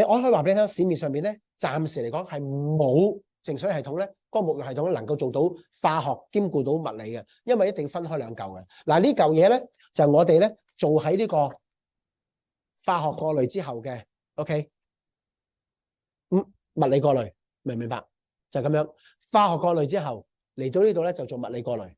我可以話俾你聽，市面上面咧暫時嚟講係冇淨水系統咧，嗰個沐浴系統能夠做到化學兼顧到物理嘅，因為一定要分開兩嚿嘅。嗱呢嚿嘢咧就係我哋咧做喺呢個化學過濾之後嘅 ，OK， 物理過濾，明唔明白？就咁樣，化學過濾之後嚟到呢度咧就做物理過濾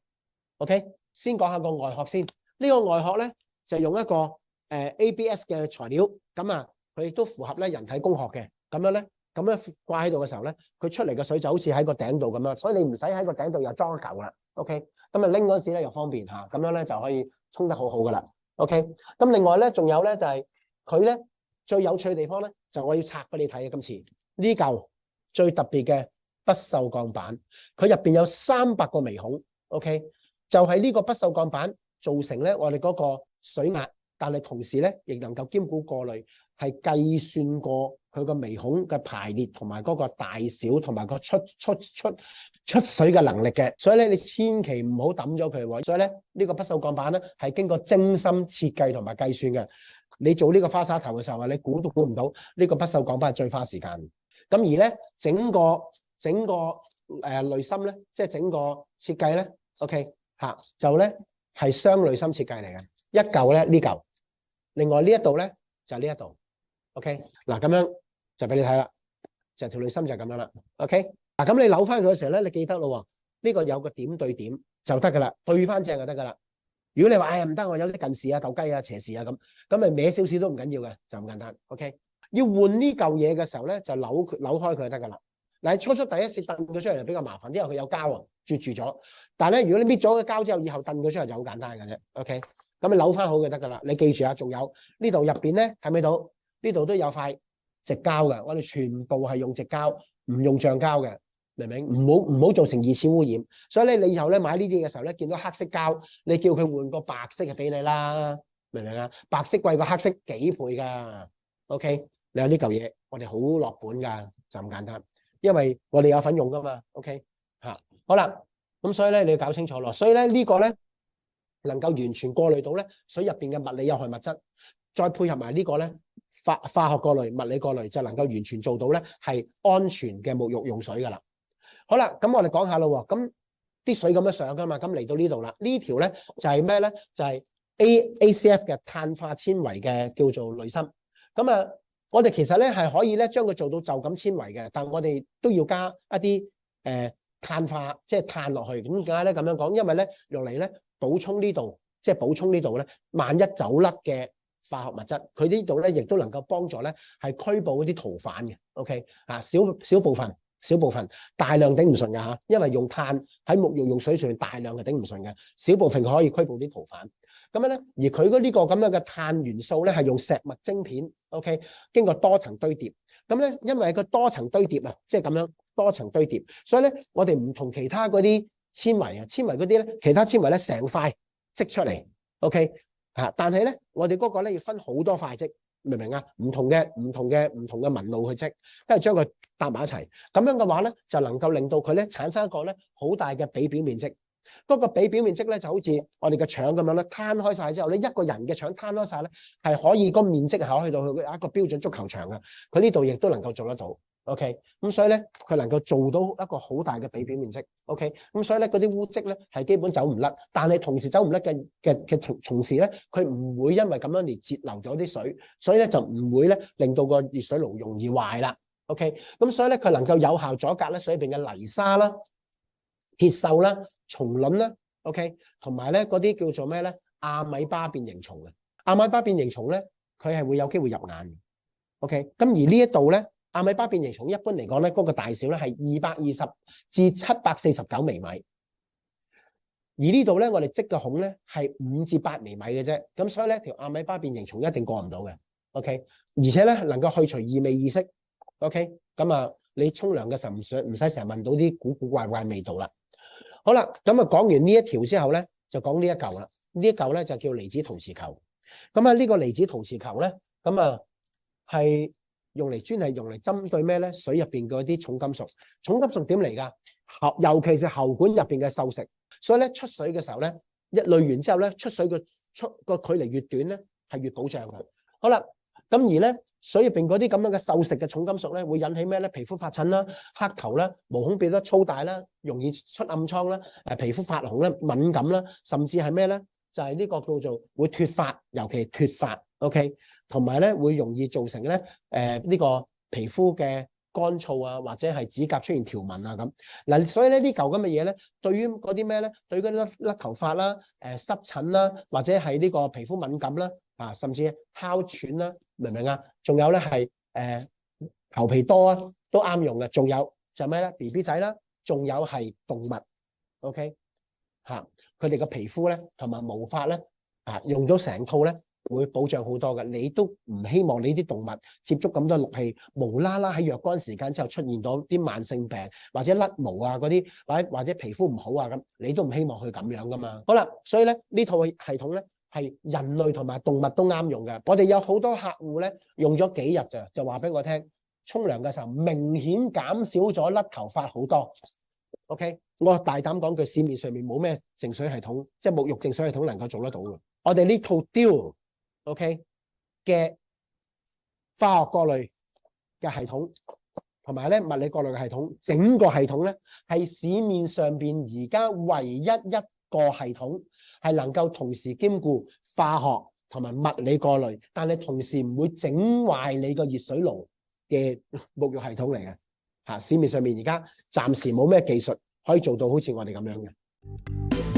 ，OK。先講下個外殼先，呢個外殼咧就用一個ABS 嘅材料，咁啊佢亦都符合咧人體工學嘅，咁樣咧咁樣掛喺度嘅時候咧，佢出嚟嘅水就好似喺個頂度咁樣，所以你唔使喺個頂度又裝一嚿啦 ，OK。咁啊拎嗰陣時咧又方便嚇，咁樣咧就可以沖得好好噶啦 ，OK。咁另外咧仲有咧就係佢咧最有趣嘅地方咧，就我要拆俾你睇嘅今次呢嚿最特別嘅不鏽鋼板，佢入邊有300個微孔 ，OK。就係呢個不鏽鋼板造成咧，我哋嗰個水壓，但係同時咧亦能夠兼顧過濾，係計算過佢個微孔嘅排列同埋嗰個大小同埋個出水嘅能力嘅。所以咧，你千祈唔好抌咗佢喎。所以咧，呢個不鏽鋼板咧係經過精心設計同埋計算嘅。你做呢個花灑頭嘅時候啊，你估都估唔到呢個不鏽鋼板係最花時間。咁而咧整個濾芯咧，即係整個設計咧 ，OK。就咧係雙濾芯設計嚟嘅，一嚿咧呢嚿，另外呢一度咧就呢一度 ，OK。嗱咁樣就俾你睇啦，就條濾芯就係咁樣啦 ，OK。嗱咁你扭翻佢嘅時候咧，你記得咯，呢個有個點對點就得噶啦，對翻正就得噶啦。如果你話哎呀唔得，我有啲近視啊、鬥雞啊、斜視啊咁咪歪少少都唔緊要嘅，就咁簡單 ，OK。要換呢嚿嘢嘅時候咧，就扭開佢就得噶啦。嗱，初第一次掟佢出嚟就比較麻煩，因為佢有膠啊，啜住咗。但係咧，如果你搣咗個膠之後，以後掟佢出嚟就好簡單嘅啫。OK， 咁你扭翻好就得噶啦。你記住啊，仲有呢度入邊咧，睇唔睇到？呢度都有塊直膠嘅，我哋全部係用直膠，唔用橡膠嘅，明唔明？唔好造成二次污染。所以咧，你以後咧買呢啲嘅時候咧，見到黑色膠，你叫佢換個白色嘅俾你啦，明唔明啊？白色貴過黑色幾倍噶。OK， 你有呢嚿嘢，我哋好落本噶，就咁簡單。因為我哋有份用噶嘛 ，OK 嚇，好啦，咁所以咧你要搞清楚咯，所以咧呢個咧能夠完全過濾到咧水入邊嘅物理有害物質，再配合埋呢個咧化學過濾、物理過濾，就能夠完全做到咧係安全嘅沐浴用水噶啦。好啦，咁我哋講下咯，咁啲水咁樣上噶嘛，咁嚟到呢度啦，呢條咧就係咩咧？就係 ACF 嘅碳化纖維嘅叫做濾芯，咁啊。我哋其實咧係可以咧將佢做到就咁纖維嘅，但我哋都要加一啲碳化，即係碳落去。咁點解咧咁樣講？因為咧用嚟咧補充呢度，即係補充呢度咧，萬一走甩嘅化學物質，佢呢度咧亦都能夠幫助咧係驅捕嗰啲逃犯嘅。OK 啊，少部分，大量頂唔順㗎嚇，因為用碳喺沐浴用水上面大量係頂唔順嘅，少部分佢可以驅捕啲逃犯。咁樣咧，而佢呢個咁樣嘅碳元素咧，係用石墨晶片 ，OK， 經過多層堆疊。咁咧，因為個多層堆疊啊，即係咁樣多層堆疊，所以咧，我哋唔同其他嗰啲纖維嗰啲咧，其他纖維咧成塊積出嚟 ，OK 嚇。但係咧，我哋嗰個咧要分好多塊積，明唔明啊？唔同嘅紋路去積，跟住將佢搭埋一齊。咁樣嘅話咧，就能夠令到佢咧產生一個咧好大嘅比表面積。嗰個比表面積咧就好似我哋嘅腸咁樣咧，攤開晒之後咧，一個人嘅腸攤開晒咧，係可以個面積係可以去到佢一個標準足球場嘅。佢呢度亦都能夠做得到 ，OK。咁所以咧，佢能夠做到一個好大嘅比表面積 ，OK。咁所以咧，嗰啲污漬咧係基本走唔甩，但係同時走唔甩嘅同時咧，佢唔會因為咁樣而截留咗啲水，所以咧就唔會咧令到個熱水爐容易壞啦 ，OK。咁所以咧，佢能夠有效阻隔咧水入邊嘅泥沙啦、鐵鏽啦、蟲卵啦 ，OK， 同埋咧嗰啲叫做咩咧？亞米巴變形蟲嘅亞米巴變形蟲咧，佢係會有機會入眼嘅 ，OK。咁而呢一度咧，亞米巴變形蟲一般嚟講咧，嗰個大小咧係220至749微米，而呢度咧我哋積嘅孔咧係5至8微米嘅啫。咁所以咧條亞米巴變形蟲一定過唔到嘅 ，OK。而且咧能夠去除異味意識 ，OK。咁啊，你沖涼嘅時候唔使成日聞到啲古怪味道啦。好啦，咁啊講完呢一條之後咧，就講呢一嚿啦。呢一嚿咧就叫離子陶瓷球。咁啊呢個離子陶瓷球咧，咁啊係專係用嚟針對咩咧？水入邊嗰啲重金屬。重金屬點嚟㗎？尤其是喉管入邊嘅鏽蝕。所以咧出水嘅時候咧，一濾完之後咧，出水個距離越短咧，係越保障嘅。好啦，咁而咧水入邊嗰啲咁樣嘅鏽蝕嘅重金屬咧，會引起咩咧？皮膚發疹啦、黑頭啦、毛孔變得粗大啦、容易出暗瘡啦、皮膚發紅啦、敏感啦，甚至係咩咧？就係呢個叫做會脫髮，尤其係脫髮 ，OK， 同埋咧會容易造成咧呢個皮膚嘅乾燥啊，或者係指甲出現條紋啊咁。嗱，所以咧呢嚿咁嘅嘢咧，對於嗰啲咩咧？對於嗰啲甩頭髮啦、濕疹啦，或者係呢個皮膚敏感啦，甚至哮喘啦，明唔明啊？仲有咧係頭皮多啊，都啱用嘅。仲有就係咩咧？BB 仔啦，仲有係動物 ，OK 嚇，佢哋嘅皮膚咧同埋毛髮咧用咗成套咧，會保障好多嘅。你都唔希望你啲動物接觸咁多氯氣，無啦啦喺若干時間之後出現到啲慢性病或者甩毛啊嗰啲，或者皮膚唔好啊咁，你都唔希望佢咁樣噶嘛。好啦，所以咧呢套系統咧係人類同埋動物都啱用嘅。我哋有好多客戶咧用咗幾日咋，就話俾我聽，沖涼嘅時候明顯減少咗甩頭髮好多。OK， 我大膽講句，市面上面冇咩淨水系統，即係沐浴淨水系統能夠做得到嘅。我哋呢套 Duo，OK 嘅化學過濾嘅系統，同埋咧物理過濾嘅系統，整個系統咧係市面上邊而家唯一一個系統係能夠同時兼顧化學同埋物理過濾，但係同時唔會整壞你個熱水爐嘅沐浴系統嚟嘅。市面上面而家暫時冇咩技術可以做到好似我哋咁樣嘅。